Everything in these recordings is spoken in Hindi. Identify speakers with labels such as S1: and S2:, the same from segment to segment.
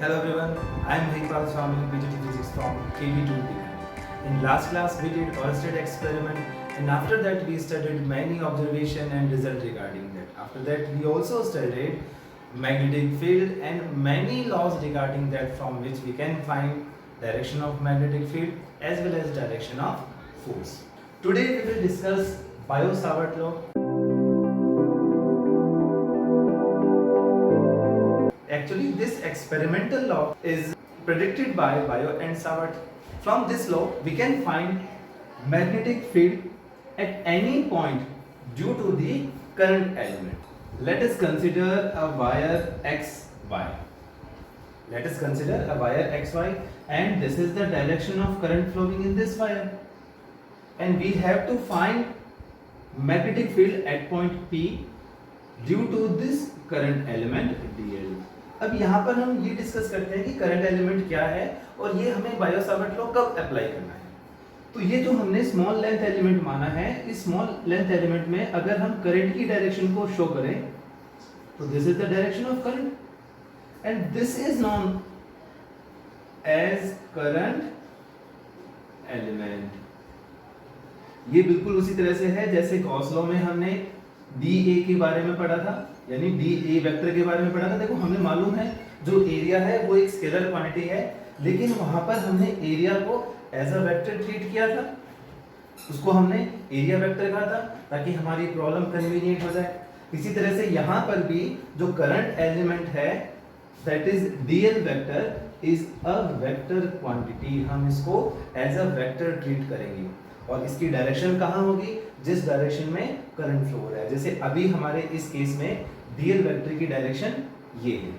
S1: Hello everyone, I am Mahipal Swami, PGT Physics from KB2. In last class we did Oersted experiment and after that we studied many observation and result regarding that. After that we also studied magnetic field and many laws regarding that from which we can find direction of magnetic field as well as direction of force. Today we will discuss Biot-Savart law. Actually, this experimental law is predicted by Biot and Savart. From this law, we can find magnetic field at any point due to the current element. Let us consider a wire XY. Let us consider a wire XY, and this is the direction of current flowing in this wire. And we have to find magnetic field at point P due to this current element dl. अब यहाँ पर हम ये डिस्कस करते हैं कि करंट एलिमेंट क्या है और ये हमें बायो-सावर्ट लॉ कब अप्लाई करना है। तो ये जो हमने स्मॉल लेंथ एलिमेंट माना है, इस स्मॉल लेंथ एलिमेंट में अगर हम करंट की डायरेक्शन को शो करें तो this is the direction of current and this is known as current element. ये बिल्कुल उसी तरह से है जैसे गॉस लॉ में हमने डी ए के बारे में पढ़ा था, यानी डी ए वेक्टर के बारे में पढ़ा था। देखो हमें मालूम है जो एरिया है वो एक स्केलर क्वांटिटी है, लेकिन वहां पर हमने एरिया को एज अ वेक्टर ट्रीट किया था, उसको हमने एरिया वेक्टर कहा था ताकि हमारी प्रॉब्लम कन्वीनियंट हो जाए। इसी तरह से यहाँ पर भी जो करंट एलिमेंट है that is dl vector is a vector quantity, हम इसको एज अ वेक्टर ट्रीट करेंगे और इसकी डायरेक्शन कहाँ होगी, जिस डायरेक्शन में करंट फ्लो हो रहा है। जैसे अभी हमारे इस केस में डीएल वेक्टर की डायरेक्शन ये है।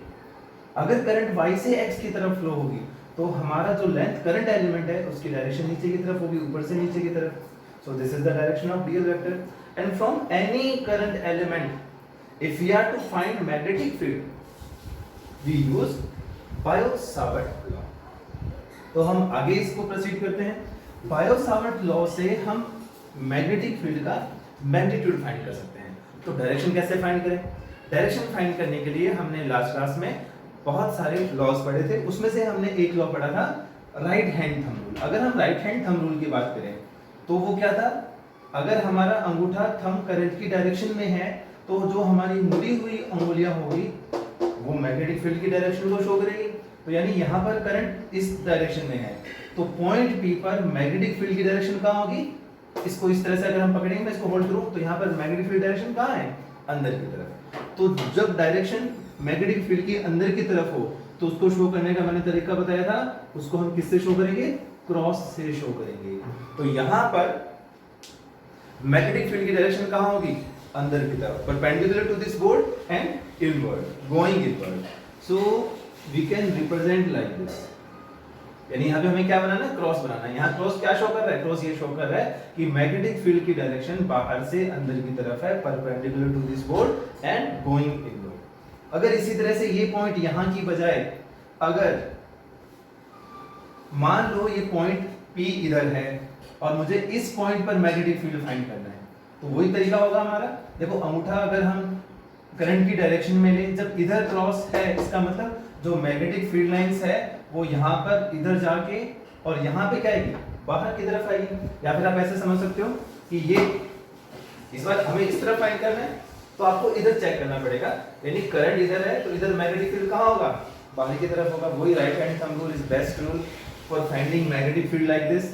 S1: अगर करंट y से x की तरफ फ्लो होगी तो हमारा जो लेंथ करंट एलिमेंट है उसकी डायरेक्शन नीचे की तरफ होगी, ऊपर से नीचे की तरफ। So this is the direction of dl vector and from any current element if we are to find magnetic field we use Biot Savart law. तो हम आगे इसको प्रोसीड करते हैं। बायो-सावर्ट लॉ से हम मैग्नेटिक फील्ड का मैग्नीट्यूड फाइंड कर सकते हैं। तो डायरेक्शन कैसे फाइंड करें? डायरेक्शन फाइंड करने के लिए हमने लास्ट क्लास में बहुत सारे लॉज पढ़े थे, उसमें से हमने एक लॉ पढ़ा था राइट हैंड थंब रूल। अगर हम राइट हैंड थंब रूल की बात करें तो वो क्या था, अगर हमारा अंगूठा थंब करंट की डायरेक्शन में है तो जो हमारी मुड़ी हुई अंगुलियां होगी वो मैग्नेटिक फील्ड की डायरेक्शन को शो करेगी। तो यानी यहाँ पर करंट इस डायरेक्शन में है तो पॉइंट पी पर मैग्नेटिक फील्ड की डायरेक्शन कहाँ होगी, इसको इस तरह से अगर हम पकड़ेंगे, मैं इसको होल्ड करूं तो यहाँ पर मैग्नेटिक फील्ड डायरेक्शन कहाँ है, अंदर की तरफ। तो जब डायरेक्शन मैग्नेटिक फील्ड की अंदर की तरफ हो तो उसको शो करने का मैंने तरीका बताया था, उसको हम किससे शो करेंगे, क्रॉस से शो करेंगे। तो यहाँ पर मैग्नेटिक फील्ड की डायरेक्शन कहाँ होगी, अंदर की तरफ, perpendicular to this board and inward, going inward. So we can represent like this, यानी यहाँ पे हमें क्या बनाना है, क्रॉस बनाना है। यहाँ क्रॉस क्या शो कर रहा है, क्रॉस ये शो कर रहा है कि मैग्नेटिक फील्ड की डायरेक्शन बाहर से अंदर की तरफ है, perpendicular to this board and going inward. अगर इसी तरह से ये पॉइंट यहाँ की बजाय अगर मान लो ये पॉइंट P इधर है और मुझे इस पॉइंट पर मैग्नेटिक फील्ड फाइंड करना है तो वही तरीका होगा हमारा। देखो अंगूठा अगर हम करंट की डायरेक्शन में ले, जब इधर क्रॉस है इसका मतलब जो मैग्नेटिक फील्ड लाइंस है वो यहाँ पर इधर जाके और यहाँ पे क्या आएगी, बाहर की तरफ आएगी। या फिर आप ऐसे समझ सकते हो कि ये इस बार हमें इस तरफ फाइंड करना है तो आपको इधर चेक करना पड़ेगा, यानी करंट इधर है तो इधर मैग्नेटिक फील्ड कहाँ होगा, बाहर की तरफ होगा। वही right hand thumb rule is best rule for finding magnetic field like this.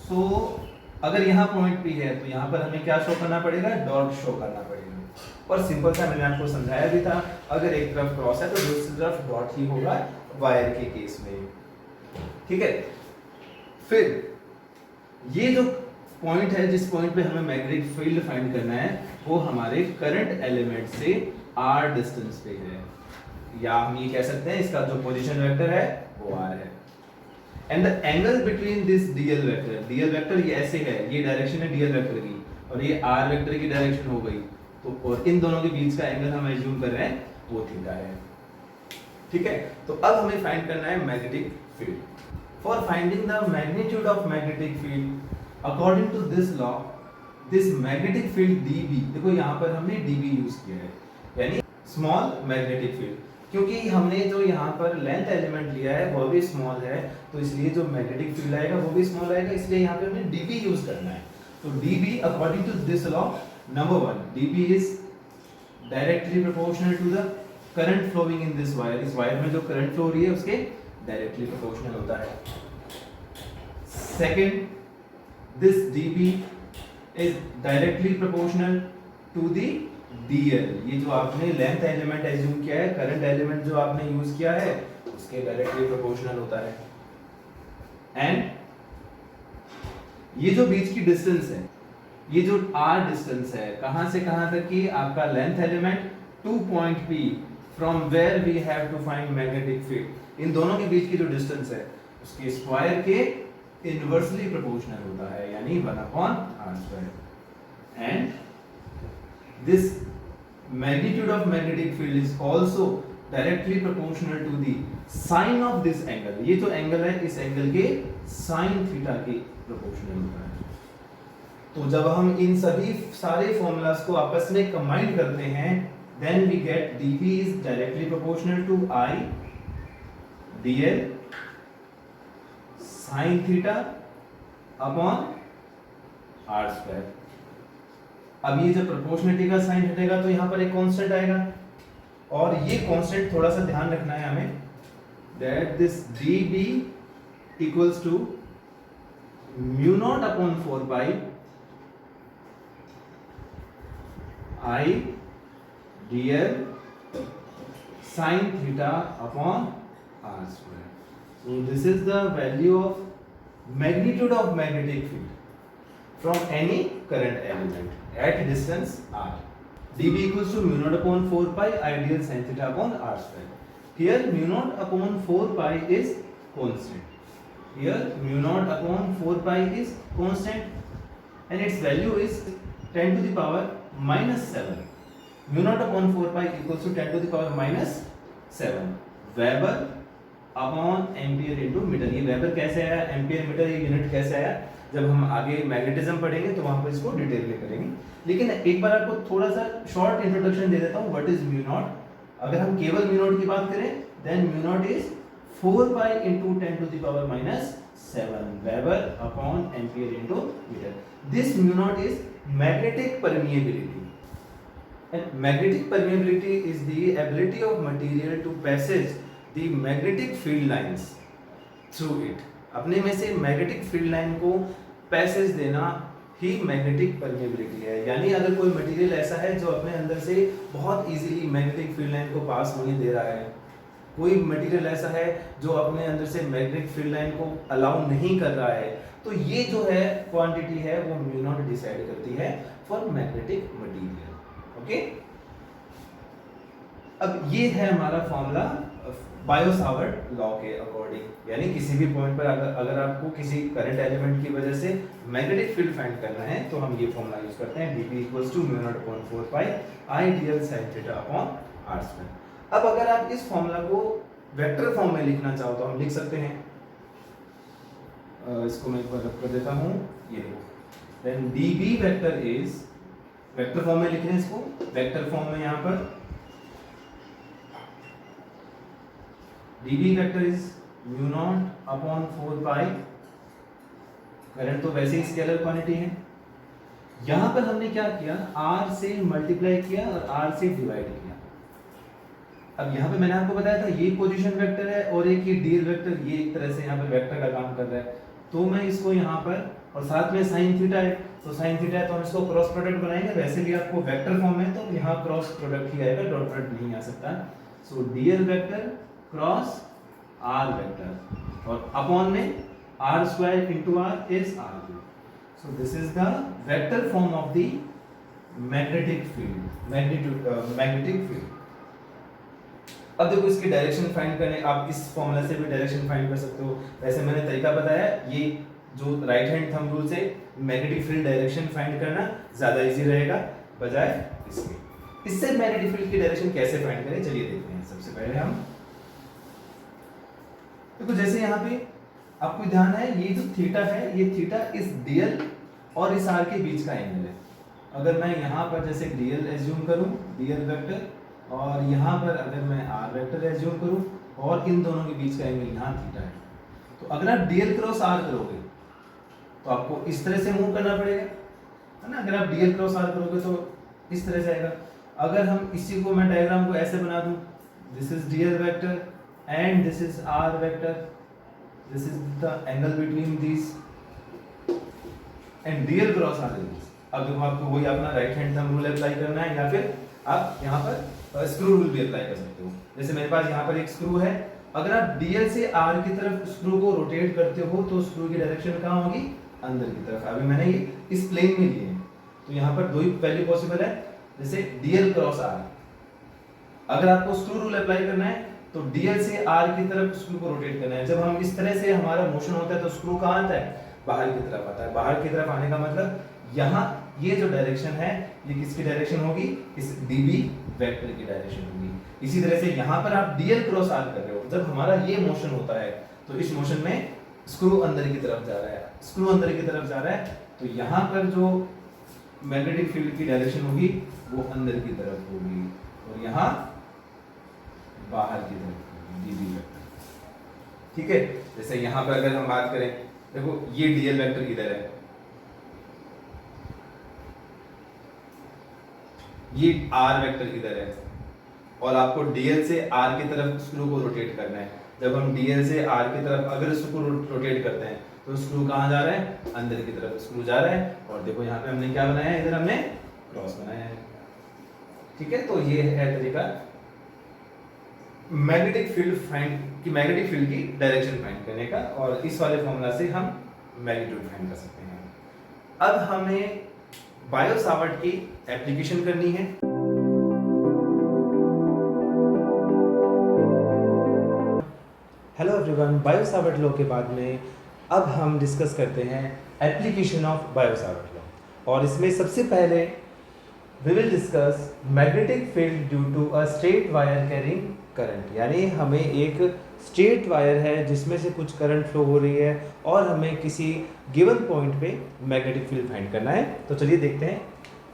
S1: So अगर यहाँ पॉइंट P है तो यहाँ पर हमें क्या शो करना पड़ेगा, डॉट शो करना पड़ेगा। और सिंपल सा मैंने आपको समझाया भी था, अगर एक तरफ क्रॉस है तो दूसरी तरफ डॉट ही होगा वायर के केस में, ठीक है। फिर ये जो पॉइंट है जिस पॉइंट पे हमें मैग्नेटिक फील्ड फाइंड करना है वो हमारे करंट एलिमेंट से r डिस्टेंस पे है, या हम ये कह सकते हैं इसका जो पोजीशन वेक्टर है वो r है। And the angle between this dl vector ये ऐसे है, ये डायरेक्शन है dl वेक्टर की और ये r वेक्टर की डायरेक्शन हो गई, तो और इन दोनों के बीच का एंगल हम एज्यूम कर रहे हैं वो थीटा है, ठीक है। तो अब हमें फाइंड करना है magnetic field. For finding the magnitude of magnetic field according to this law, this magnetic field dB, देखो यहाँ पर हमने dB यूज किया है, यानी स्मॉल मैग्नेटिक फील्ड। क्योंकि हमने जो यहाँ पर लेंथ एलिमेंट लिया है वो भी स्मॉल है, तो इसलिए जो मैग्नेटिक फील्ड आएगा वो भी स्मॉल आएगा, इसलिए यहाँ पे हमें dB यूज करना है। तो dB according to this law, number 1, dB is directly proportional to the current flowing in this wire. इस वायर में जो करंट फ्लो हो रही है उसके डायरेक्टली प्रोपोर्शनल होता है। Second, this dB is directly proportional to the dl। ये जो आपने लेंथ एलिमेंट एज्यूम किया है, करंट एलिमेंट जो आपने यूज किया है उसके डायरेक्टली प्रोपोर्शनल होता है। एंड ये जो बीच की डिस्टेंस है, ये जो r डिस्टेंस है, कहां से कहां तक की, आपका length element to point P from where we have to find magnetic field, इन दोनों के बीच की जो डिस्टेंस है उसके स्क्वायर के इनवर्सली प्रोपोर्शनल होता है, यानी 1/r²। And this magnitude of magnetic field is also directly proportional to the sine of this angle। ये जो एंगल है इस एंगल के sin थीटा के प्रोपोर्शनल होता है। तो जब हम इन सभी सारे फॉर्मूलाज को आपस में कंबाइन करते हैं, then we get dB is directly proportional to I dl sin theta upon r²। अब ये जब प्रोपोर्शनलिटी का साइन हटेगा तो यहाँ पर एक कांस्टेंट आएगा, और ये कांस्टेंट थोड़ा सा ध्यान रखना है हमें, that this dB equals to mu naught upon 4 pi I dl sin theta upon r²। So this is the value of magnitude of magnetic field from any current element at distance r। dB equals to mu naught upon 4 pi I dl sin theta upon r²। Here mu naught upon 4 pi is constant, here mu naught upon 4 pi is constant, and its value is 10 to the power -7। mu naught upon 4 pi equals to 10 to the power -7 Weber upon ampere into metre. ये वेबर कैसे आया, एम्पियर मीटर, ये यूनिट कैसे आया, जब हम आगे मैग्नेटिज्म पढ़ेंगे तो वहां पर इसको डिटेल में करेंगे। लेकिन एक बार आपको थोड़ा सा शॉर्ट इंट्रोडक्शन दे देता हूं, व्हाट इज म्यू नॉट। अगर हम केवल म्यू नॉट की बात करें, then mu naught is 4 pi into 10 to the power -7 weber upon ampere into metre. This mu naught is magnetic permeability, and magnetic permeability is the ability of material to passage the magnetic field lines through it। अपने में से मैग्नेटिक फील्ड लाइन को पैसेज देना ही मैग्नेटिक परमिएबिलिटी है। यानी अगर कोई मटेरियल ऐसा है जो अपने अंदर से बहुत इजीली मैग्नेटिक फील्ड लाइन को पास होने दे रहा है, कोई मटेरियल ऐसा है जो अपने अंदर से मैग्नेटिक फील्ड लाइन को अलाउ नहीं कर रहा है, तो ये जो है क्वांटिटी है वो म्यू नॉट डिसाइड करती है फॉर मैग्नेटिक मटेरियल। ओके, अब ये है हमारा फॉर्मूला बायो सावर्ट लॉ के अकॉर्डिंग। यानी किसी भी पॉइंट पर अगर आपको किसी करंट एलिमेंट की वजह से मैग्नेटिक फील्ड फाइंड करना है तो हम ये फॉर्मूला यूज करते हैं, dB equals to mu naught upon 4 pi I dl sin theta upon r²। अब अगर आप इस फॉर्मूला को वेक्टर फॉर्म में लिखना चाहो तो हम लिख सकते हैं। इसको मैं एक बार रख कर देता हूं, ये देखो, then dB vector is, vector form में लिख रहे हैं इसको, वेक्टर फॉर्म में यहां पर dB vector is mu naught upon 4 pi, current तो वैसे ही स्केलर क्वांटिटी है, यहां पर हमने क्या किया, r से मल्टीप्लाई किया और r से डिवाइड किया। अब यहाँ पे मैंने आपको बताया था ये पोजीशन वेक्टर है और एक ये dl वेक्टर, ये एक तरह से यहाँ पर वेक्टर का काम कर रहा है, तो मैं इसको यहाँ पर, और साथ में साइन थीटा है, तो साइन थीटा है तो हम इसको क्रॉस प्रोडक्ट बनाएंगे। वैसे भी आपको वेक्टर फॉर्म है तो यहाँ क्रॉस प्रोडक्ट ही आएगा, डॉट प्रोडक्ट नहीं आ सकता। सो dl vector cross r vector, और अपॉन में r² into r is r²। So this is the vector form of the magnetic field, magnetic field। अब देखो इसकी डायरेक्शन फाइंड करने, आप इस फॉर्मूला से भी डायरेक्शन फाइंड कर सकते हो। वैसे मैंने तरीका बताया, ये जो राइट हैंड थंब रूल से मैग्नेटिक फील्ड डायरेक्शन फाइंड करना ज्यादा इजी रहेगा बजाय इसके। इससे मैग्नेटिक फील्ड की डायरेक्शन कैसे फाइंड करें, चलिए देखते हैं। सबसे पहले हम देखो, जैसे यहाँ पे आपको ध्यान है, ये जो थीटा है, ये थीटा इस dl और इस r के बीच का एंगल है। अगर मैं यहाँ पर जैसे dl एज्यूम करूं, dl वेक्टर और यहाँ पर अगर मैं आर वेक्टर एज्यूम करूँ और इन दोनों के बीच का एंगल यहाँ थीटा है, तो अगर आप डीएल क्रॉस आर करोगे तो आपको इस तरह से मूव करना पड़ेगा, है ना। अगर आप डीएल क्रॉस आर करोगे तो इस तरह से आएगा। अगर हम इसी को, मैं डायग्राम को ऐसे बना दूं, this is dl vector and this is r vector, this is the angle between this and dl cross r is this. अब देखो आपको वही अपना right hand thumb rule apply करना है, या फिर आप यहाँ पर स्क्रू रूल भी अप्लाई कर सकते हो। जैसे मेरे पास यहाँ पर एक स्क्रू है, अगर आप डीएल से आर की तरफ स्क्रू को रोटेट करते हो तो स्क्रू की डायरेक्शन कहाँ होगी, अंदर की तरफ। अभी मैंने ये इस प्लेन में लिए हैं, तो यहाँ पर दो ही वैल्यू पॉसिबल है। जैसे डीएल क्रॉस आर, अगर आपको स्क्रू रूल अप्लाई करना है तो डीएल से आर की तरफ स्क्रू को रोटेट करना है। जब हम इस तरह से हमारा मोशन होता है तो स्क्रू कहाँ आता है, बाहर की तरफ आता है। बाहर की तरफ आने का मतलब यहाँ ये जो डायरेक्शन है ये किसकी डायरेक्शन होगी, इस डीबी वेक्टर की डायरेक्शन होगी। इसी तरह से यहाँ पर आप डीएल क्रॉस आर कर रहे हो, जब हमारा ये मोशन होता है तो इस मोशन में स्क्रू अंदर की तरफ जा रहा है, स्क्रू अंदर की तरफ जा रहा है, तो यहाँ पर जो मैग्नेटिक फील्ड की डायरेक्शन होगी वो अंदर की तरफ होगी और यहाँ बाहर की तरफ डीबी वेक्टर। ठीक है, जैसे यहाँ पर अगर हम बात करें, देखो ये डीएल वेक्टर इधर है, ये आर वेक्टर इधर है, और आपको डीएल से आर की तरफ स्क्रू को रोटेट करना है। जब हम डीएल से आर की तरफ अगर स्क्रू रोटेट करते हैं तो स्क्रू कहाँ जा रहा है, अंदर की तरफ स्क्रू जा रहा है। और देखो यहाँ पे हमने क्या बनाया है, इधर हमने क्रॉस बनाया है। ठीक है, तो ये है तरीका मैग्नेटिक फील्ड फाइंड की, मैग्नेटिक फील्ड की डायरेक्शन फाइंड करने का, और इस वाले फॉर्मूला से हम मैग्नीट्यूड फाइंड कर सकते हैं। अब हमें बायो सावर्ट की एप्लीकेशन करनी है। Hello everyone, Biot Savart law के बाद में अब हम डिस्कस करते हैं application of Biot Savart law, और इसमें सबसे पहले we will discuss magnetic field due to a straight wire carrying current. यानी हमें एक स्ट्रेट वायर है जिसमें से कुछ करंट फ्लो हो रही है और हमें किसी गिवन पॉइंट पे मैग्नेटिक फील्ड फाइंड करना है। तो चलिए देखते हैं।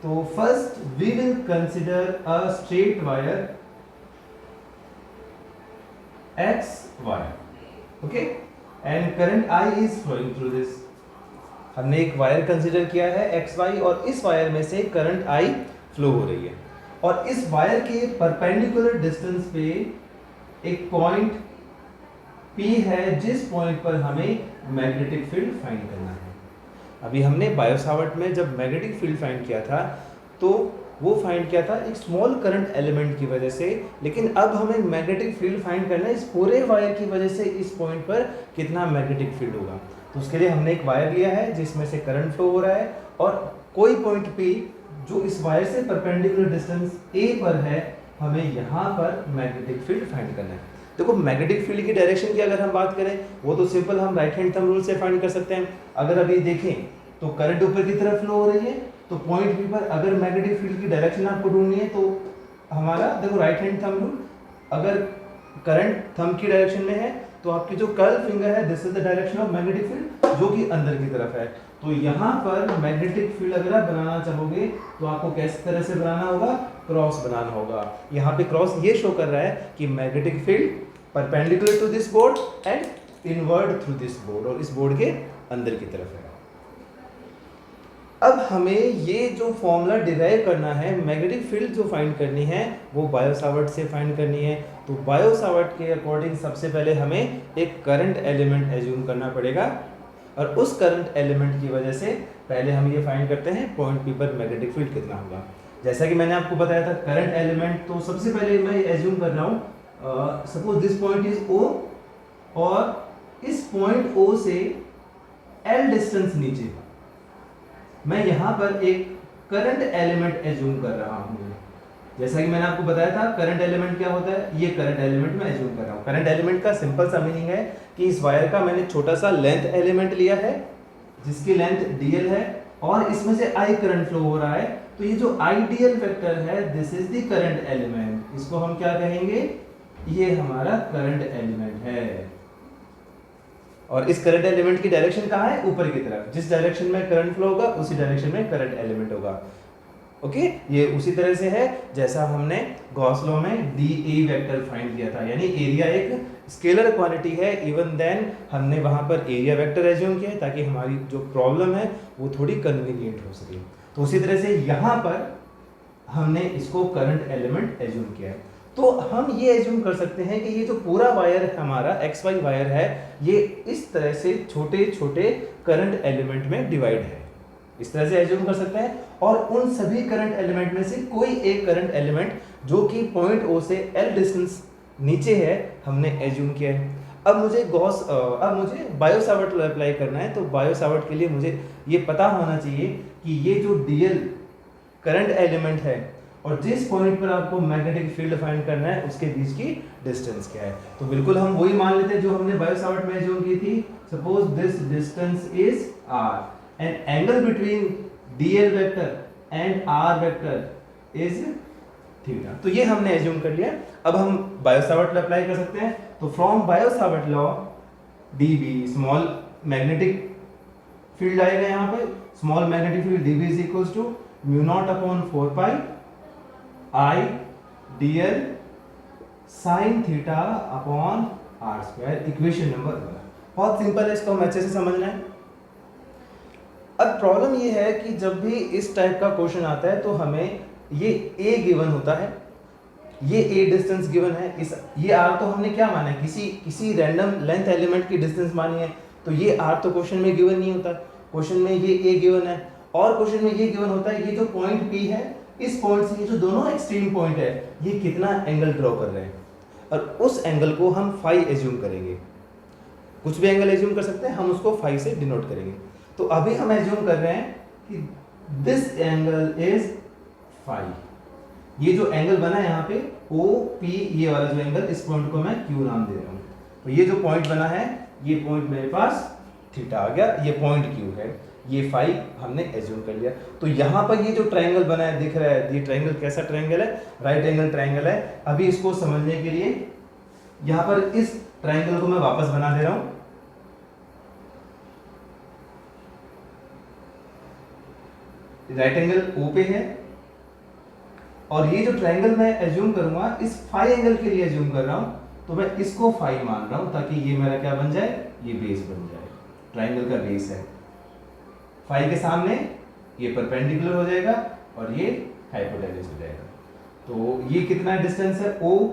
S1: तो first we will consider a straight wire x wire, okay, and current I is flowing through this. हमने एक वायर कंसिडर किया है एक्स वाई, और इस वायर में से करंट आई फ्लो हो रही है, और इस वायर के परपेंडिकुलर डिस्टेंस पे एक पॉइंट P है जिस पॉइंट पर हमें मैग्नेटिक फील्ड फाइंड करना है। अभी हमने बायो सावर्ट में जब मैग्नेटिक फील्ड फाइंड किया था तो वो फाइंड किया था एक स्मॉल करंट एलिमेंट की वजह से, लेकिन अब हमें मैग्नेटिक फील्ड फाइंड करना है इस पूरे वायर की वजह से इस पॉइंट पर कितना मैग्नेटिक फील्ड होगा। तो उसके लिए हमने एक वायर लिया है जिसमें से करंट फ्लो हो रहा है, और कोई पॉइंट P जो इस वायर से परपेंडिकुलर डिस्टेंस A पर है, हमें यहाँ पर मैग्नेटिक फील्ड फाइंड करना है। देखो मैग्नेटिक फील्ड की डायरेक्शन की अगर हम बात करें वो तो सिंपल हम राइट हैंड थंब रूल से फाइंड कर सकते हैं। अगर अभी देखें तो करंट ऊपर की तरफ फ्लो हो रही है, तो पॉइंट P पर अगर मैग्नेटिक फील्ड की डायरेक्शन आपको ढूंढनी है तो हमारा देखो राइट हैंड थंब रूल, अगर करंट थंब की डायरेक्शन में है तो आपकी जो कर्ल फिंगर है this is the direction of magnetic field जो कि अंदर की तरफ है। तो यहाँ पर मैग्नेटिक फील्ड अगर आप बनाना चाहोगे तो आपको किस तरह से बनाना होगा, क्रॉस बनाना होगा। यहाँ पे क्रॉस ये शो कर रहा है कि magnetic field perpendicular to this board and inward through this board, और इस बोर्ड के अंदर की तरफ है। अब हमें ये जो फॉर्मूला डिराइव करना है, मैग्नेटिक फील्ड जो फाइंड करनी है वो बायो सावर्ट से फाइंड करनी है। तो बायो सावर्ट के अकॉर्डिंग सबसे पहले हमें एक करंट एलिमेंट एज्यूम करना पड़ेगा, और उस करंट एलिमेंट की वजह से पहले हम ये फाइंड करते हैं पॉइंट P पर मैग्नेटिक फील्ड कितना होगा। जैसा कि मैंने आपको बताया था करंट एलिमेंट, तो सबसे पहले मैं एज्यूम कर रहा हूँ suppose this point is O, और इस पॉइंट O से L डिस्टेंस नीचे मैं यहाँ पर एक करंट एलिमेंट एज्यूम कर रहा हूँ। जैसा कि मैंने आपको बताया था करंट एलिमेंट क्या होता है, ये करंट एलिमेंट मैं एज्यूम कर रहा हूँ। करंट एलिमेंट का सिंपल सा मीनिंग है कि इस वायर का मैंने छोटा सा लेंथ एलिमेंट लिया है जिसकी लेंथ dl है, और इसमें से I करंट फ्लो हो रहा है। तो ये जो आइडियल वेक्टर है this is the current element, इसको हम क्या कहेंगे, ये हमारा करंट एलिमेंट है। और इस करंट एलिमेंट की डायरेक्शन कहाँ है, ऊपर की तरफ। जिस डायरेक्शन में करंट फ्लो होगा उसी डायरेक्शन में करंट एलिमेंट होगा। ओके ये उसी तरह से है जैसा हमने गॉस लॉ में डी ए वेक्टर फाइंड किया था, यानी एरिया एक स्केलर क्वांटिटी है, इवन देन हमने वहां पर एरिया वेक्टर एज्यूम किया है ताकि हमारी जो प्रॉब्लम है वो थोड़ी कन्वीनियंट हो सके। तो उसी तरह से यहाँ पर हमने इसको करंट एलिमेंट एज्यूम किया है। तो हम ये एज्यूम कर सकते हैं कि ये जो पूरा वायर हमारा एक्स वाई वायर है ये इस तरह से छोटे छोटे करंट एलिमेंट में डिवाइड है, इस तरह से एज्यूम कर सकते हैं। और उन सभी करंट एलिमेंट में से कोई एक करंट एलिमेंट जो कि पॉइंट ओ से एल डिस्टेंस नीचे है हमने एज्यूम किया है। अब मुझे बायो सावर्ट लॉ अप्लाई करना है। तो बायो सावर्ट के लिए मुझे ये पता होना चाहिए कि ये जो डीएल करंट एलिमेंट है और जिस पॉइंट पर आपको मैग्नेटिक फील्ड फाइंड करना है उसके बीच की डिस्टेंस क्या है। तो बिल्कुल हम वही मान लेते हैं जो हमने बायो सावर्ट में एज्यूम की थी। Suppose this distance is r and angle between dl vector and r vector is theta. तो ये हमने एज्यूम कर लिया। अब हम बायो सावर्ट लॉ अप्लाई कर सकते हैं। तो from Biot Savart law dB small magnetic field आएगा यहाँ पे, small magnetic field dB is equals to mu naught upon 4 pi I dl sin theta upon r square, equation number 1। बहुत सिंपल है, इसको हम अच्छे से समझना है। अब प्रॉब्लम ये है कि जब भी इस टाइप का क्वेश्चन आता है तो हमें ये a गिवन होता है, ये a डिस्टेंस गिवन है, ये r तो हमने क्या माना है, किसी रैंडम लेंथ एलिमेंट की डिस्टेंस मानी है। तो ये r तो क्वेश्चन में गिवन नहीं होता, क्वेश्चन में ये a गिवन है। और क्वेश्चन में ये गिवन होता है ये जो पॉइंट p है, इस पॉइंट से ये जो दोनों एक्सट्रीम पॉइंट है ये कितना एंगल ड्रॉ कर रहे हैं, और उस एंगल को हम फाई एज्यूम करेंगे। कुछ भी एंगल एज्यूम कर सकते हैं, हम उसको फाई से डिनोट करेंगे। तो अभी हम एज्यूम कर रहे हैं कि दिस एंगल इज फाई। ये जो एंगल बना है यहाँ पे ओ पी, ये वाला जो एंगल, इस पॉइंट को मैं क्यू नाम दे रहा हूँ। तो ये जो पॉइंट बना है ये पॉइंट मेरे पास थीटा आ गया, ये पॉइंट क्यू है, ये फाई हमने एज्यूम कर लिया। तो यहाँ पर ये जो ट्राइंगल बना है दिख रहा है, ये ट्राइंगल कैसा ट्राइंगल है, राइट एंगल ट्राइंगल है। अभी इसको समझने के लिए यहाँ पर इस ट्राइंगल को मैं वापस बना दे रहा हूँ। राइट एंगल ओ पे है और ये जो ट्राइंगल मैं एज्यूम करूंगा इस फाई एंगल के लिए एज्यूम कर रहा हूं, तो मैं इसको फाई मान रहा हूं ताकि ये मेरा क्या बन जाए, ये बेस बन जाए, ट्राइंगल का बेस है। फाई के सामने ये परपेंडिकुलर हो जाएगा और ये हाइपोटेन्यूज हो जाएगा। तो ये कितना डिस्टेंस है ओ,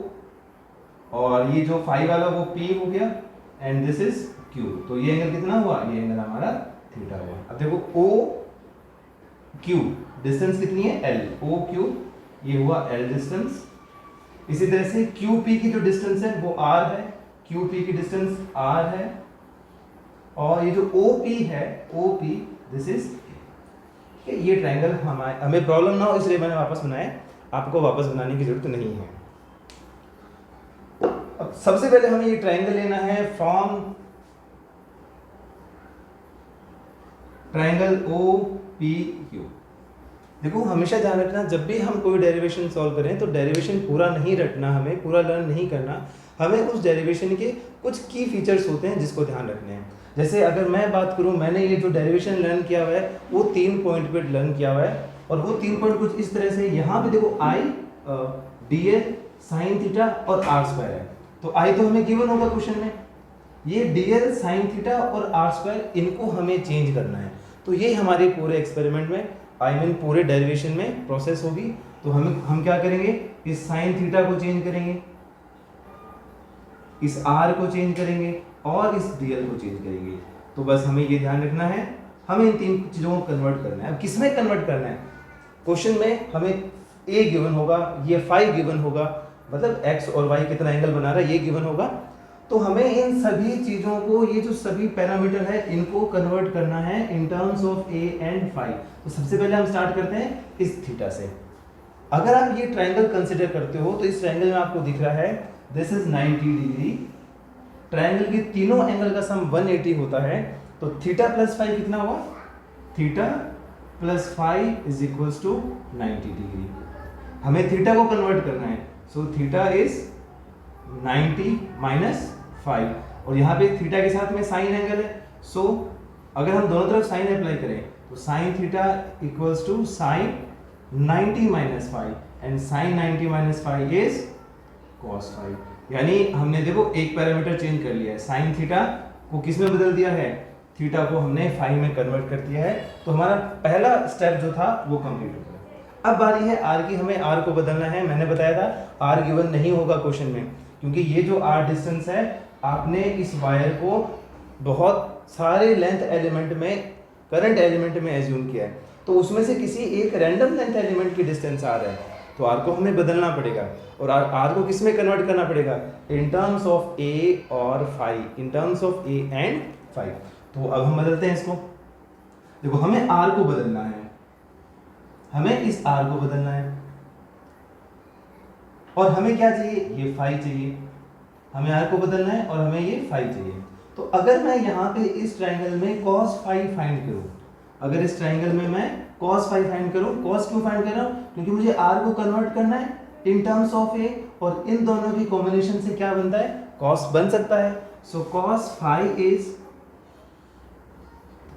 S1: और ये जो फाई वाला वो पी हो गया एंड दिस इज क्यू। तो ये एंगल कितना हुआ, ये एंगल हमारा थीटा हुआ। अब देखो ओ क्यू डिस्टेंस कितनी है एल, ओ क्यू ये हुआ एल डिस्टेंस। इसी तरह से क्यू पी की जो डिस्टेंस है वो आर है, क्यू पी की डिस्टेंस आर है, और ये जो ओ पी है ओ पी दिस इज ये ट्राइंगल। हमें प्रॉब्लम ना हो इसलिए मैंने वापस बनाया, आपको वापस बनाने की जरूरत नहीं है। अब सबसे पहले हमें ये ट्राइंगल लेना है फ्रॉम ट्राइंगल ओ पी क्यू। देखो हमेशा ध्यान रखना, जब भी हम कोई डेरिवेशन सॉल्व करें तो डेरिवेशन पूरा नहीं रटना, हमें पूरा लर्न नहीं करना, हमें उस डेरिवेशन के कुछ की फीचर्स होते हैं जिसको ध्यान रखने हैं। जैसे अगर मैं बात करूं, मैंने ये जो डेरिवेशन लर्न किया हुआ है वो 3 पॉइंट पे लर्न किया हुआ है, और वो 3 पॉइंट कुछ इस तरह से, यहाँ पे देखो I D L sine theta और आर स्क्वायर है। तो आई तो हमें गिवन होगा क्वेश्चन में, ये डी एल साइन थीटा और आर स्क्वायर इनको हमें चेंज करना है। तो ये हमारे पूरे एक्सपेरिमेंट में पूरे डेरिवेशन में प्रोसेस होगी। तो हम क्या करेंगे, इस साइन थीटा को चेंज करेंगे, इस आर को चेंज करेंगे और इस डीएल को चेंज करेंगे। तो बस हमें ये ध्यान रखना है, हमें इन 3 चीजों को कन्वर्ट करना है। अब किसमें कन्वर्ट करना है, क्वेश्चन में हमें ए गिवन होगा, ये फाई गिवन होगा, मतलब एक्स और वाई कितना एंगल बना रहा है ये गिवन होगा। तो हमें इन सभी चीजों को, ये जो सभी पैरामीटर है इनको कन्वर्ट करना है in terms of a and phi. तो सबसे पहले हम स्टार्ट करते हैं इस थीटा से। अगर आप ये ट्रायंगल कंसीडर करते हो तो इस ट्रायंगल में आपको दिख रहा है दिस इज 90 डिग्री। ट्रायंगल के तीनों एंगल का सम 180 होता है। तो थीटा प्लस फाई कितना हुआ, theta plus phi is equals to 90 degree. हमें थीटा को कन्वर्ट करना है, सो थीटा इज 90 माइनस 5, और यहाँ पे थीटा के साथ में साइन एंगल है। सो अगर हम दोनों तरफ साइन अप्लाई करें तो sine theta equals to sine 90 minus five and sine 90 minus five is cos five. यानी हमने देखो एक पैरामीटर चेंज कर लिया है, साइन थीटा को किस में बदल दिया है, थीटा को हमने फाइव में कन्वर्ट कर दिया है। तो हमारा पहला स्टेप जो था वो कंप्लीट हो गया। अब बारी है आर की, हमें आर को बदलना है। मैंने बताया था आर गिवन नहीं होगा क्वेश्चन में, क्योंकि ये जो आर डिस्टेंस है आपने इस वायर को बहुत सारे लेंथ एलिमेंट में, करंट एलिमेंट में एज्यूम किया है, तो उसमें से किसी एक रैंडम लेंथ एलिमेंट की डिस्टेंस आर है, तो आर को हमें बदलना पड़ेगा। और आर को किस में कन्वर्ट करना पड़ेगा, इन टर्म्स ऑफ ए और five, in terms of a and five. तो अब हम बदलते हैं इसको। देखो हमें आर को बदलना है, हमें इस आर को बदलना है, और हमें क्या चाहिए, ये फाइव चाहिए। हमें आर को बदलना है और हमें ये फाइव चाहिए। तो अगर मैं यहाँ पे इस ट्राइंगल में cos फाइव फाइंड करूँ, अगर इस ट्राइंगल में मैं cos फाइव फाइंड करूँ, cos क्यों फाइंड कर रहा हूँ, क्योंकि मुझे r को कन्वर्ट करना है इन टर्म्स ऑफ a, और इन दोनों की कॉम्बिनेशन से क्या बनता है, cos बन सकता है। So cos five is,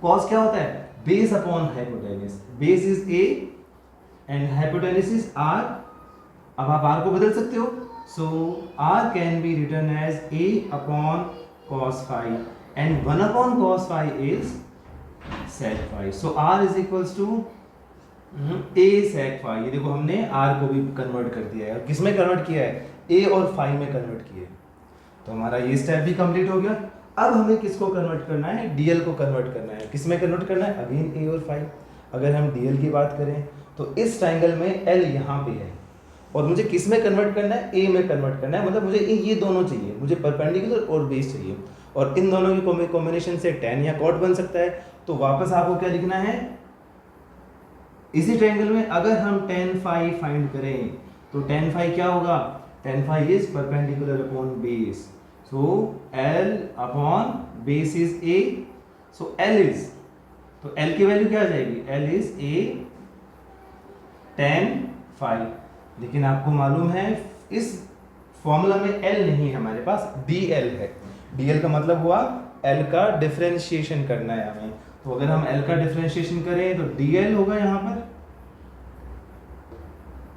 S1: cos क्या होता है, base upon hypotenuse, base is a and hypotenuse is r। अब आप r को बदल सकते हो, so r can be written as a upon cos five and 1 upon cos five is sec five. So r is equals to a sec five. ये देखो हमने r को भी कन्वर्ट कर दिया है, और किस में कन्वर्ट किया है, a और फाइव में कन्वर्ट किया है। तो हमारा ये स्टेप भी कंप्लीट हो गया। अब हमें किसको कन्वर्ट करना है, dl को कन्वर्ट करना है। किस में कन्वर्ट करना है, अगेन a और फाइव। अगर हम dl की बात करें तो इस ट्राइंगल में l यहाँ पे है, और मुझे किस में कन्वर्ट करना है, a में कन्वर्ट करना है। मतलब मुझे ये दोनों चाहिए, मुझे परपेंडिकुलर और बेस चाहिए, और इन दोनों की कॉम्बिनेशन से tan या cot बन सकता है। तो वापस आपको क्या लिखना है, इसी ट्रायंगल में अगर हम tan फाइव फाइंड करें तो tan फाइव क्या होगा, tan five is perpendicular upon base, so l upon base is a, so l is, तो l की वैल्यू क्या आ जाएगी, l is a tan five. लेकिन आपको मालूम है इस फॉर्मूला में l नहीं है हमारे पास, dl है। dl का मतलब हुआ l का डिफरेंशिएशन करना है हमें। तो अगर हम l का डिफरेंशिएशन करें तो dl होगा यहाँ पर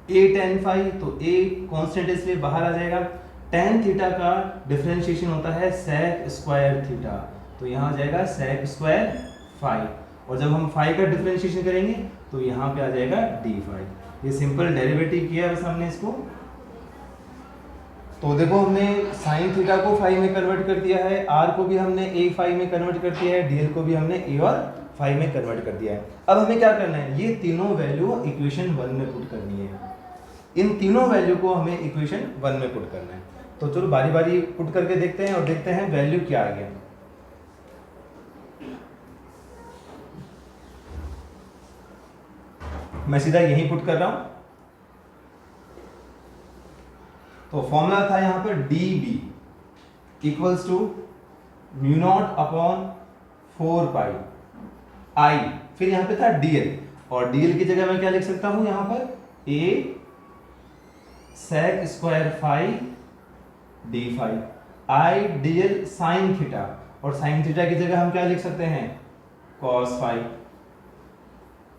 S1: a tan फाइव, तो a कांस्टेंट इसलिए बाहर आ जाएगा। tan थीटा का डिफरेंशिएशन होता है sec स्क्वायर थीटा, तो यहाँ आ जाएगा sec स्क्वायर फाइव, और जब हम फाइव का डिफरेंशिएशन करेंगे तो यहाँ पे आ जाएगा d फाइव। ये सिंपल डेरिवेटिव किया है बस हमने इसको। तो देखो हमने साइन थीटा को फाइव में कन्वर्ट कर दिया है, r को भी हमने a फाइव में कन्वर्ट कर दिया है, dl को भी हमने a और फाइव में कन्वर्ट कर दिया है। अब हमें क्या करना है, ये तीनों वैल्यू इक्वेशन वन में पुट करनी है। इन तीनों वैल्यू को हमें इक्वेशन वन में पुट करना है। तो चलो बारी बारी पुट करके देखते हैं और देखते हैं वैल्यू क्या आ गया। मैं सीधा यही पुट कर रहा हूं। तो फॉर्मूला था यहां पर dB equals to mu naught upon 4 pi I, फिर यहां पे था dl, और dl की जगह मैं क्या लिख सकता हूं यहां पर a sec square five d five, I dl sine theta, और साइन थीटा की जगह हम क्या लिख सकते हैं cos five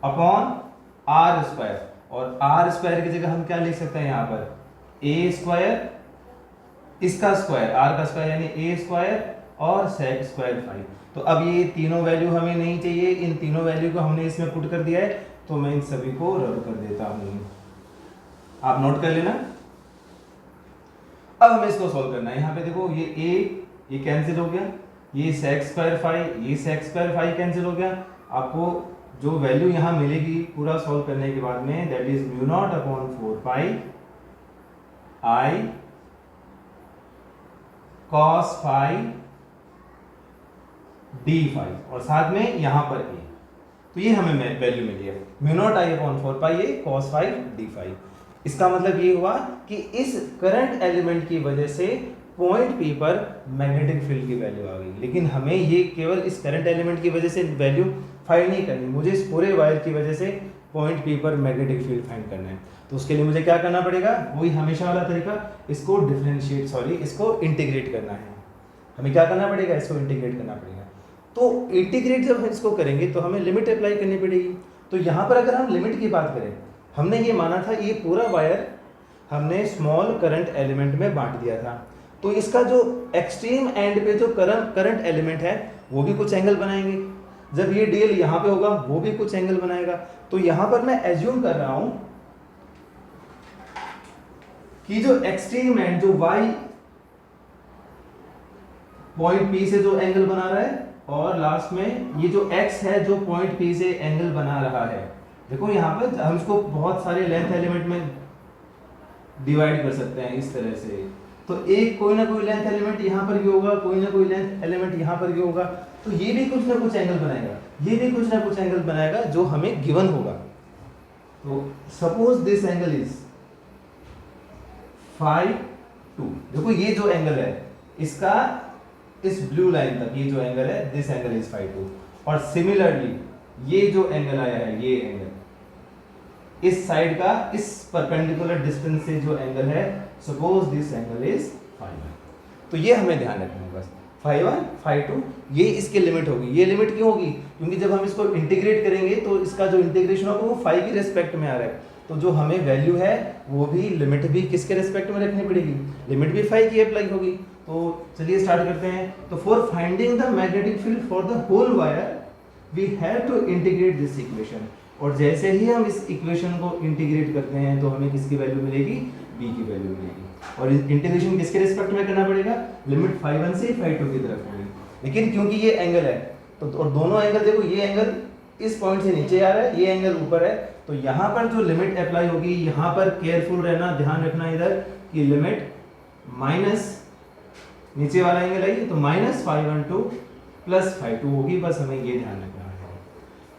S1: upon r square, और r स्क्वायर की जगह हम क्या लिख सकते हैं यहाँ पर a स्क्वायर, इसका स्क्वायर r का स्क्वायर यानी a स्क्वायर और sec स्क्वायर फाइव। तो अब ये तीनों वैल्यू हमें नहीं चाहिए, इन तीनों वैल्यू को हमने इसमें पुट कर दिया है, तो मैं इन सभी को रद्द कर देता हूँ, आप नोट कर लेना। अब हमें इसको सॉल्व करना है। यहाँ पे देखो ये a ये कैंसिल हो गया, ये sec स्क्वायर फाइव, ये sec स्क्वायर फाइव कैंसिल हो गया। आपको जो वैल्यू यहाँ मिलेगी पूरा सॉल्व करने के बाद में, that is mu naught upon 4 pi I cos five d five, और साथ में यहाँ पर a, तो ये हमें वैल्यू मिली है mu naught I upon 4 pi a cos five d five. इसका मतलब ये हुआ कि इस करंट एलिमेंट की वजह से पॉइंट P पर मैग्नेटिक फील्ड की वैल्यू आ गई। लेकिन हमें ये केवल इस करंट एलिमेंट की वजह से वैल्यू फाइंड नहीं करनी, मुझे इस पूरे वायर की वजह से पॉइंट P पर मैग्नेटिक फील्ड फाइंड करना है। तो उसके लिए मुझे क्या करना पड़ेगा, वही हमेशा वाला तरीका, इसको इसको इंटीग्रेट करना है। हमें क्या करना पड़ेगा, इसको इंटीग्रेट करना पड़ेगा। तो इंटीग्रेट जब हम इसको करेंगे तो हमें लिमिट अप्लाई करनी पड़ेगी। तो यहाँ पर अगर हम लिमिट की बात करें हमने ये माना था ये पूरा वायर हमने स्मॉल करंट एलिमेंट में बांट दिया था, तो इसका जो एक्सट्रीम एंड पे जो करंट एलिमेंट है वो भी कुछ एंगल बनाएंगे। जब ये डीएल यहाँ पे होगा वो भी कुछ एंगल बनाएगा। तो यहाँ पर मैं एज्यूम कर रहा हूं कि जो एक्सट्रीम एंड जो वाई पॉइंट पी से जो एंगल बना रहा है और लास्ट में ये जो एक्स है जो पॉइंट पी से एंगल बना रहा है। देखो यहाँ पर हम इसको बहुत सारे लेंथ एलिमेंट में डिवाइड कर सकते हैं इस तरह से। तो एक कोई ना कोई लेंथ एलिमेंट यहाँ पर भी होगा, कोई ना कोई लेंथ एलिमेंट यहाँ पर भी होगा, तो ये भी कुछ ना कुछ एंगल बनाएगा, ये भी कुछ ना कुछ एंगल बनाएगा जो हमें गिवन होगा। तो suppose this angle is phi 2। देखो ये जो एंगल है इसका इस ब्लू लाइन तक ये जो एंगल है दिस एंगल इज फाई 2। और सिमिलरली ये जो एंगल आया है ये एंगल इस साइड का इस परपेंडिकुलर डिस्टेंस से जो एंगल है suppose this angle is phi 1। तो ये हमें ध्यान रखना है बस, फाई 1 फाई 2 ये इसकी लिमिट होगी। ये लिमिट क्यों होगी? क्योंकि जब हम इसको इंटीग्रेट करेंगे तो इसका जो इंटीग्रेशन होगा वो फाई की रिस्पेक्ट में आ रहा है, तो जो हमें वैल्यू है वो भी लिमिट भी किसके रिस्पेक्ट में रखनी पड़ेगी, लिमिट भी फाई की अप्लाई होगी। तो चलिए स्टार्ट करते हैं। तो for finding the magnetic field for the whole wire we have to integrate this equation. और जैसे ही हम इस इक्वेशन को इंटीग्रेट करते हैं तो हमें किसकी वैल्यू मिलेगी, b की वैल्यू मिलेगी। और इंटीग्रेशन किसके रिस्पेक्ट में करना पड़ेगा, लिमिट फाई 1 से फाई 2 की तरफ होगी। लेकिन क्योंकि ये एंगल है तो और दोनों एंगल देखो, ये एंगल इस पॉइंट से नीचे आ रहा है, ये एंगल ऊपर है, तो यहाँ पर जो लिमिट अप्लाई होगी यहाँ पर केयरफुल रहना, ध्यान रखना इधर कि लिमिट माइनस नीचे वाला एंगल है तो minus phi 1 to plus phi 2 होगी। बस हमें ये ध्यान रखना है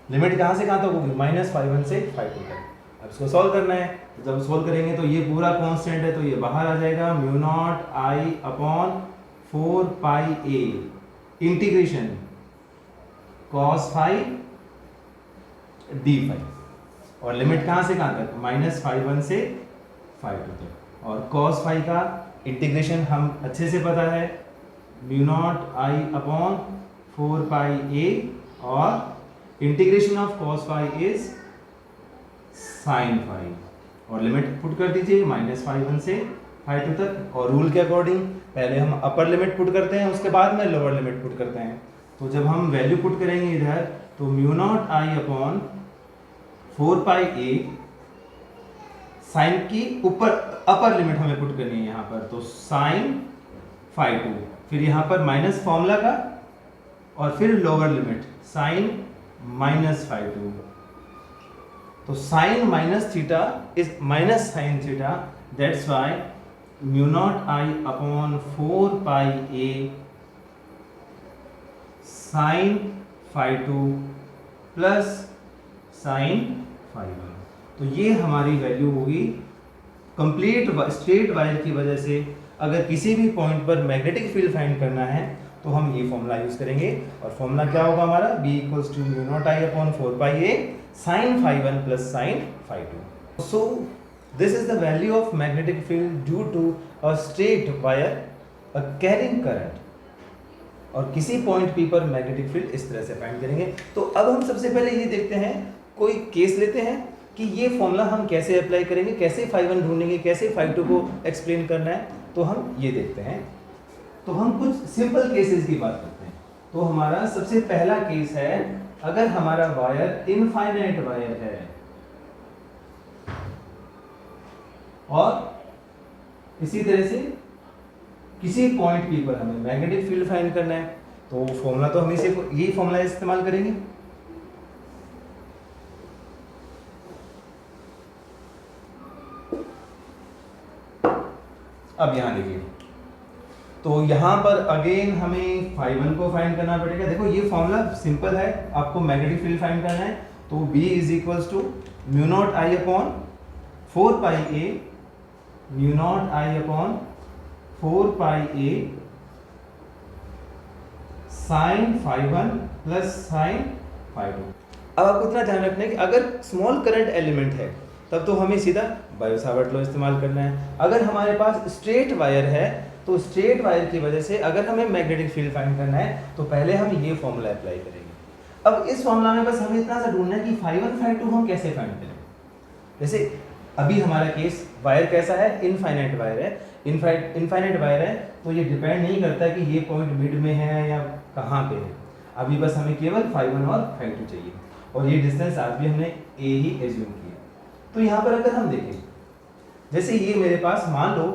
S1: लिमिट कहाँ से कहाँ तक होगी, माइनस फाई 1 से फाई 2 तक। अब इसको सॉल्व करना है, जब सॉल्व करेंगे तो ये पूरा कांस्टेंट है तो ये बाहर आ जाएगा, mu naught I upon 4 pi a integration cos phi d phi. और लिमिट कहाँ से कहाँ तक, माइनस फाई 1 से फाई 2 तक। और कॉस फाई का इंटीग्रेशन हम अच्छे से पता है, mu naught I upon 4 pi ए और integration of cos phi is sin phi। और लिमिट पुट कर दीजिए माइनस फाई 1 से फाई 2 तक। और रूल के अकॉर्डिंग पहले हम अपर लिमिट पुट करते हैं उसके बाद में लोअर लिमिट पुट करते हैं। तो जब हम वैल्यू पुट करेंगे इधर तो mu naught I upon 4 pi a sign की ऊपर अपर लिमिट हमें पुट करनी है यहाँ पर, तो साइन फाई 2, फिर यहाँ पर माइनस फॉर्मूला का और फिर lower limit sine minus phi 2। तो sine minus theta is minus sine theta, that's why mu naught I upon 4 pi a sine phi 2 plus sine phi 1। तो ये हमारी वैल्यू होगी कंप्लीट स्ट्रेट वायर की वजह से। अगर किसी भी पॉइंट पर मैग्नेटिक फील्ड फाइंड करना है तो हम ये फॉर्मूला यूज करेंगे। और फॉर्मूला क्या होगा हमारा, b equals to mu naught I upon 4 pi a sine phi 1 plus sine phi 2। So this is the value of magnetic field due to a straight wire a carrying current. और किसी पॉइंट p पर मैग्नेटिक फील्ड इस तरह से फाइंड करेंगे। तो अब हम सबसे पहले ये देखते हैं, कोई केस लेते हैं कि ये फॉर्मूला हम कैसे अप्लाई करेंगे, कैसे फाई 1 ढूंढेंगे, कैसे फाई 2 को एक्सप्लेन करना है। तो हम ये देखते हैं। तो हम कुछ सिंपल केसेस की बात करते हैं। तो हमारा सबसे पहला केस है, अगर हमारा वायर इनफाइनाइट वायर है और इसी तरह से किसी पॉइंट पी पर हमें मैग्नेटिक फील्ड फाइंड करना है, तो फॉर्मूला तो हम इसे यही फॉर्मूला इस्तेमाल करेंगे। अब यहां देखिए, तो यहाँ पर अगेन हमें फाई 1 को फाइंड करना पड़ेगा। देखो ये फॉर्मूला सिंपल है, आपको मैग्नेटिक फील्ड फाइंड करना है तो B is equals to mu naught I upon 4 pi a, mu naught I upon 4 pi a sine phi 1 plus sine phi 2। अब आपको इतना ध्यान रखना है कि अगर स्मॉल करंट एलिमेंट है तब तो हमें सीधा बायो-सावर्ट लॉ इस्तेमाल करना है। अगर हमारे पास स्ट्रेट वायर है तो स्ट्रेट वायर की वजह से अगर हमें मैग्नेटिक फील्ड फाइंड करना है तो पहले हम ये फॉर्मूला अप्लाई करेंगे। अब इस फॉर्मूला में बस हमें इतना सा ढूंढना है कि फाई 1 फाई 2 हम कैसे फाइंड करें। जैसे अभी हमारा केस वायर कैसा है, इनफाइनाइट वायर है, इनफाइनाइट वायर है, तो ये डिपेंड नहीं करता कि ये पॉइंट मिड में है या कहाँ पे है। अभी बस हमें केवल φ1 और φ2 चाहिए, और ये डिस्टेंस आज भी हमने a ही एज्यूम किया। तो यहाँ पर अगर हम देखें, जैसे ये मेरे पास, मान लो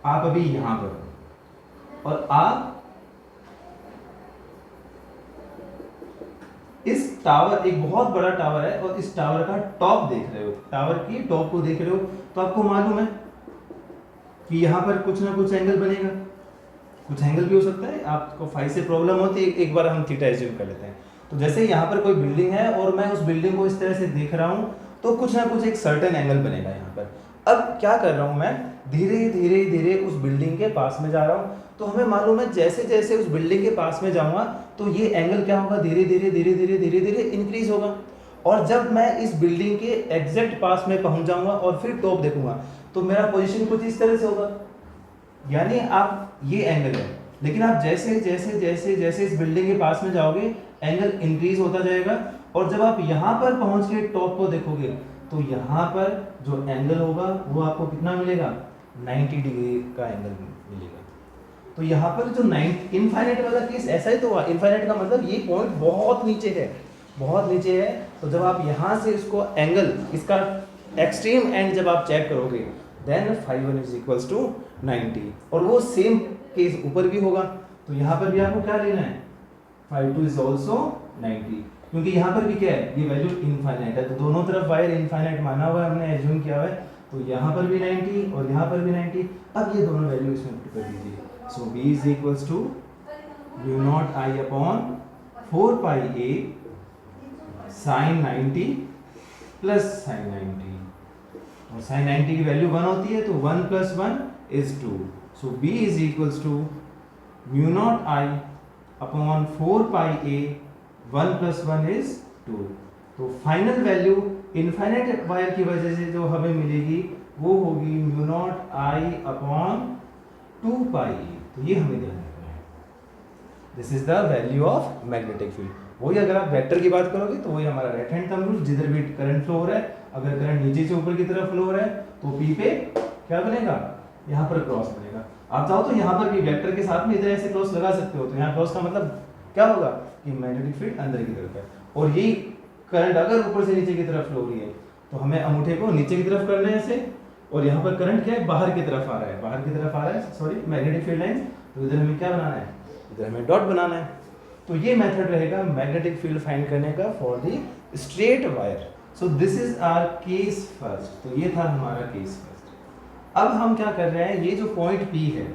S1: आप अभी यहाँ पर हो और आप इस टावर, एक बहुत बड़ा टावर है और इस टावर का टॉप देख रहे हो, टावर की टॉप को देख रहे हो, तो आपको मालूम है कि यहाँ पर कुछ ना कुछ एंगल बनेगा, कुछ एंगल भी हो सकता है। आपको फाई से प्रॉब्लम होती है, एक बार हम थीटा एज्यूम कर लेते हैं। तो जैसे यहाँ पर कोई बिल्डिंग है और मैं उस बिल्डिंग को इस तरह से देख रहा हूँ, तो कुछ ना कुछ एक सर्टेन एंगल बनेगा यहाँ पर। अब क्या कर रहा हूँ मैं, धीरे धीरे धीरे उस बिल्डिंग के पास में जा रहा हूँ, तो हमें मालूम है जैसे जैसे उस बिल्डिंग के पास में जाऊंगा तो ये एंगल क्या होगा, धीरे धीरे धीरे धीरे धीरे धीरे इंक्रीज होगा। और जब मैं इस बिल्डिंग के एग्जैक्ट पास में पहुंच जाऊंगा और फिर टॉप देखूंगा, तो मेरा पोजीशन कुछ इस तरह से होगा। यानी आप, ये एंगल है, लेकिन आप जैसे जैसे जैसे जैसे इस बिल्डिंग के पास में जाओगे एंगल इंक्रीज होता जाएगा, और जब आप यहाँ पर पहुंच के टॉप को देखोगे तो यहाँ पर जो एंगल होगा वो आपको कितना मिलेगा, 90 डिग्री का एंगल मिलेगा। तो यहाँ पर जो इनफाइनाइट वाला केस ऐसा ही तो हुआ। इनफाइनाइट का मतलब ये पॉइंट बहुत नीचे है, बहुत नीचे है। तो जब आप यहाँ से इसको एंगल, इसका एक्सट्रीम एंड जब आप चेक करोगे, देन φ1 इज इक्वल्स टू 90, और वो सेम केस ऊपर भी होगा। तो यहाँ पर भी आपको क्या लेना है, φ2 इज ऑल्सो 90, क्योंकि यहाँ पर भी क्या है, ये वैल्यू इनफाइनाइट है, तो दोनों तरफ वायर इनफाइनाइट माना हुआ है, हमने एज्यूम किया हुआ है। तो यहाँ पर भी 90 और यहाँ पर भी 90। अब ये दोनों वैल्यू इसमें पुट कर दीजिए। So b is equals to μ0I upon 4 pi a sin 90 plus sin 90, और sin 90 की वैल्यू 1 होती है, तो 1 plus 1 is 2। So b is equals to μ0I upon 4 pi a, 1 plus 1 is 2। तो फाइनल वैल्यू इनफाइनाइट वायर की वजह से जो हमें मिलेगी वो होगी μ0I अपॉन 2 pi a। तो ये हमें ध्यान रखना है, this is the value of magnetic field. वही अगर आप वेक्टर की बात करोगे तो वही हमारा राइट हैंड थंब रूल, जिधर भी करंट फ्लो हो रहा है, अगर करंट नीचे से ऊपर की तरफ फ्लो हो रहा है तो P पे क्या बनेगा, यहाँ पर क्रॉस बनेगा। आप चाहो तो यहाँ पर भी वेक्टर के साथ में इधर ऐसे क्रॉस लगा सकते हो, तो यहाँ क्रॉस का मतलब क्या होगा कि मैग्नेटिक फील्ड अंदर की तरफ है। और यही करंट अगर ऊपर से नीचे की तरफ फ्लो हो रही है तो हमें अंगूठे को नीचे की तरफ करना है ऐसे, और यहाँ पर करंट क्या है, बाहर की तरफ आ रहा है, बाहर की तरफ आ रहा है, सॉरी मैग्नेटिक फील्ड लाइन। तो इधर हमें क्या बनाना है, इधर हमें डॉट बनाना है। तो ये मेथड रहेगा मैग्नेटिक फील्ड फाइंड करने का for the straight wire. So this is our case first. तो ये था हमारा केस फर्स्ट। अब हम क्या कर रहे हैं, ये जो पॉइंट P है,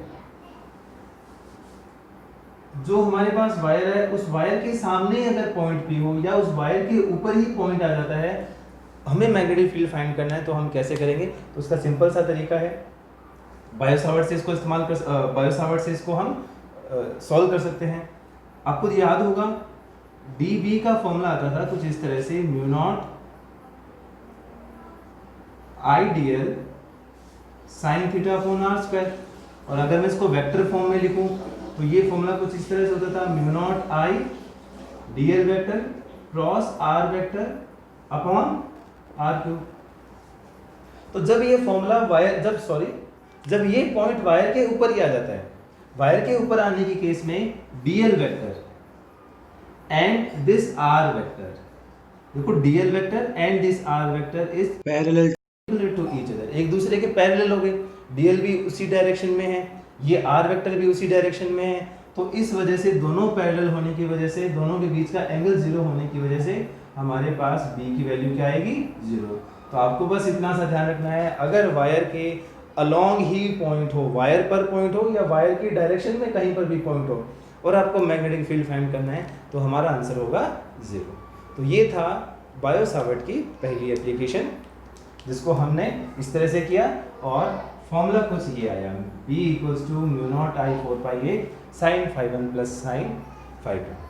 S1: जो हमारे पास वायर है, उस वायर के सामने अगर पॉइंट P हो या उस वायर के ऊपर ही पॉइंट आ जाता है, हमें मैग्नेटिक फील्ड फाइंड करना है। तो हम कैसे करेंगे, तो उसका सिंपल सा तरीका है, बायो सावर्ट से इसको इस्तेमाल कर, बायो सावर्ट से इसको हम सॉल्व कर सकते हैं। आपको याद होगा dB का फॉर्मूला आता था कुछ इस तरह से, μ0 IDL sin theta upon r square. और अगर मैं इसको वेक्टर फॉर्म में लिखूं तो ये फॉर्मूला कुछ इस तरह से होता था, μ0 I dl vector cross r vector upon r cube. तो जब ये फॉर्मूला वायर, जब ये पॉइंट वायर के ऊपर ही आ जाता है, वायर के ऊपर आने की केस में dl vector and this r vector, देखो dl vector and this r vector is parallel to each other, एक दूसरे के पैरेलल हो गए। dl भी उसी डायरेक्शन में है, ये r वेक्टर भी उसी डायरेक्शन में है। तो इस वजह से दोनों पैरेलल होने की वजह से, दोनों के बीच का एंगल 0 होने की वजह से हमारे पास b की वैल्यू क्या आएगी, 0। तो आपको बस इतना सा ध्यान रखना है, अगर वायर के अलोंग ही पॉइंट हो, वायर पर पॉइंट हो या वायर की डायरेक्शन में कहीं पर भी पॉइंट हो, और आपको मैग्नेटिक फील्ड फाइंड करना है, तो हमारा आंसर होगा 0। तो ये था बायो सावर्ट की पहली एप्लीकेशन, जिसको हमने इस तरह से किया, और फॉर्मूला कुछ ये आया, b equals to μ0 I 4 pi a sin φ1 plus sin φ2।